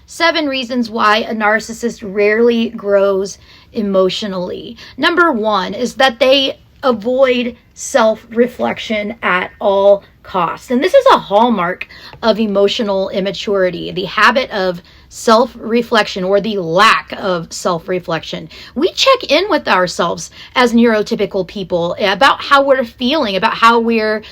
7 reasons why a narcissist rarely grows emotionally. Number 1 is that they avoid self-reflection at all costs. And this is a hallmark of emotional immaturity, the habit of self-reflection or the lack of self-reflection. We check in with ourselves as neurotypical people about how we're feeling, about how we're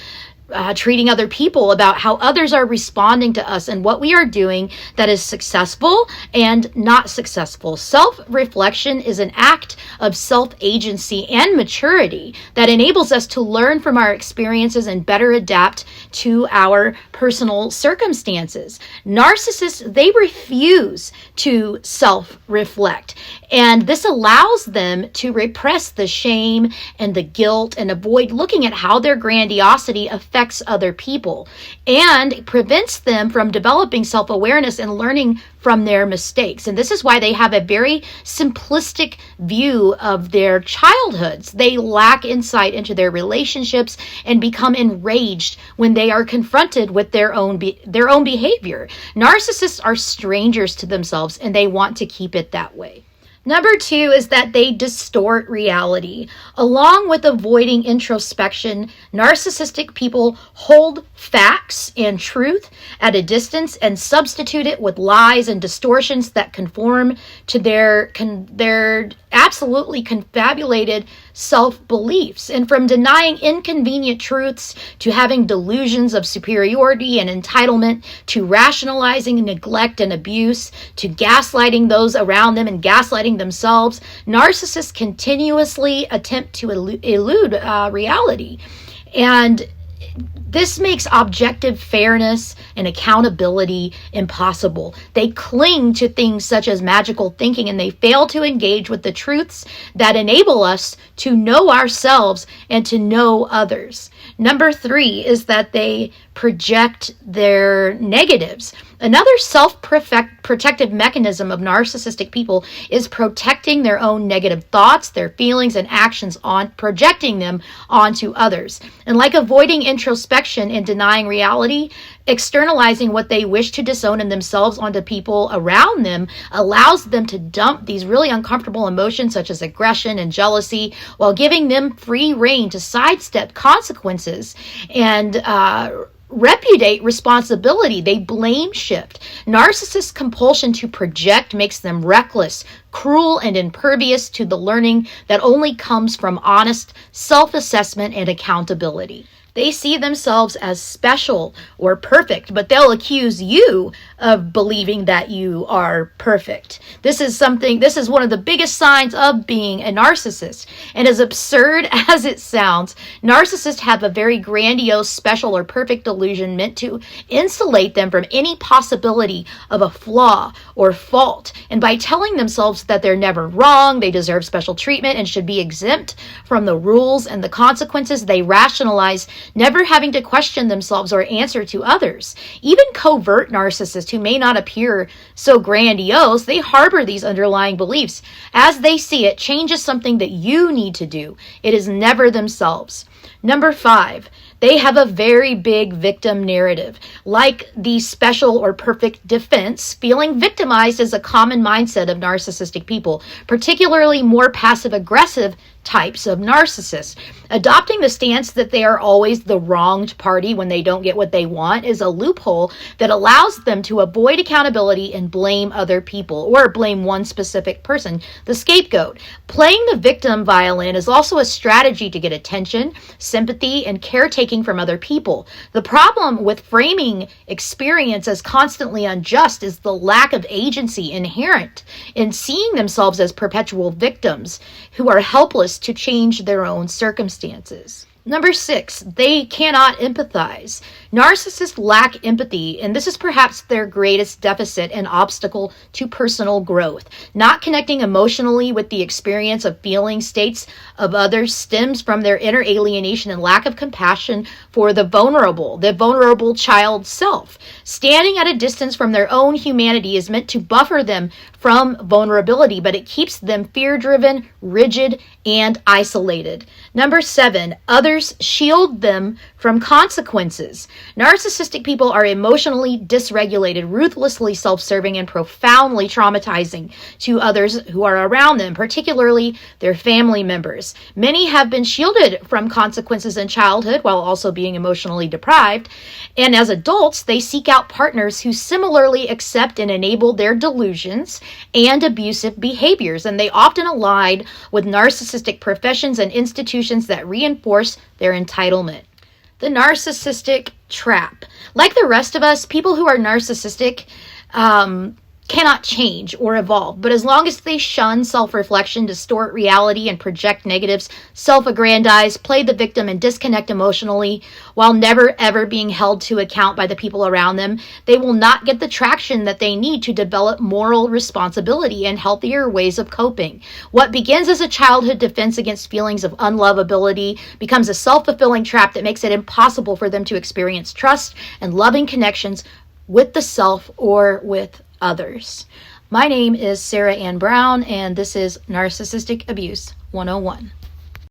treating other people, about how others are responding to us and what we are doing that is successful and not successful. Self-reflection is an act of self-agency and maturity that enables us to learn from our experiences and better adapt to our personal circumstances. Narcissists, they refuse to self-reflect, and this allows them to repress the shame and the guilt and avoid looking at how their grandiosity affects other people, and prevents them from developing self-awareness and learning from their mistakes. And this is why they have a very simplistic view of their childhoods. They lack insight into their relationships and become enraged when they are confronted with their own behavior. Narcissists are strangers to themselves, and they want to keep it that way. Number 2 is that they distort reality. Along with avoiding introspection, narcissistic people hold facts and truth at a distance and substitute it with lies and distortions that conform to their absolutely confabulated self-beliefs. And from denying inconvenient truths to having delusions of superiority and entitlement, to rationalizing neglect and abuse, to gaslighting those around them and gaslighting themselves, narcissists continuously attempt to elude reality. And this makes objective fairness and accountability impossible. They cling to things such as magical thinking, and they fail to engage with the truths that enable us to know ourselves and to know others. Number 3 is that they project their negatives. Another self-protective mechanism of narcissistic people is protecting their own negative thoughts, their feelings, and actions, on projecting them onto others. And like avoiding introspection and denying reality, externalizing what they wish to disown in themselves onto people around them allows them to dump these really uncomfortable emotions such as aggression and jealousy, while giving them free rein to sidestep consequences and repudiate responsibility. They blame shift. Narcissists' compulsion to project makes them reckless, cruel, and impervious to the learning that only comes from honest self-assessment and accountability. They see themselves as special or perfect, but they'll accuse you of believing that you are perfect. This is one of the biggest signs of being a narcissist. And as absurd as it sounds, narcissists have a very grandiose, special, or perfect delusion meant to insulate them from any possibility of a flaw or fault. And by telling themselves that they're never wrong, they deserve special treatment, and should be exempt from the rules and the consequences, they rationalize never having to question themselves or answer to others. Even covert narcissists who may not appear so grandiose, they harbor these underlying beliefs. As they see it, change is something that you need to do. It is never themselves. Number 5, they have a very big victim narrative. Like the special or perfect defense, feeling victimized is a common mindset of narcissistic people, particularly more passive-aggressive types of narcissists. Adopting the stance that they are always the wronged party when they don't get what they want is a loophole that allows them to avoid accountability and blame other people, or blame one specific person, the scapegoat. Playing the victim violin is also a strategy to get attention, sympathy, and caretaking from other people. The problem with framing experience as constantly unjust is the lack of agency inherent in seeing themselves as perpetual victims who are helpless to change their own circumstances. Number 6, they cannot empathize. Narcissists lack empathy, and this is perhaps their greatest deficit and obstacle to personal growth. Not connecting emotionally with the experience of feeling states of others stems from their inner alienation and lack of compassion for the vulnerable child self. Standing at a distance from their own humanity is meant to buffer them from vulnerability, but it keeps them fear-driven, rigid, and isolated. Number 7, others shield them from consequences. Narcissistic people are emotionally dysregulated, ruthlessly self-serving, and profoundly traumatizing to others who are around them, particularly their family members. Many have been shielded from consequences in childhood while also being emotionally deprived, and as adults, they seek out partners who similarly accept and enable their delusions and abusive behaviors, and they often align with narcissistic professions and institutions that reinforce their entitlement. The narcissistic trap. Like the rest of us, people who are narcissistic cannot change or evolve. But as long as they shun self-reflection, distort reality, and project negatives, self-aggrandize, play the victim, and disconnect emotionally, while never ever being held to account by the people around them, they will not get the traction that they need to develop moral responsibility and healthier ways of coping. What begins as a childhood defense against feelings of unlovability becomes a self-fulfilling trap that makes it impossible for them to experience trust and loving connections with the self or with others. My name is Sarah Ann Brown, and this is Narcissistic Abuse 101.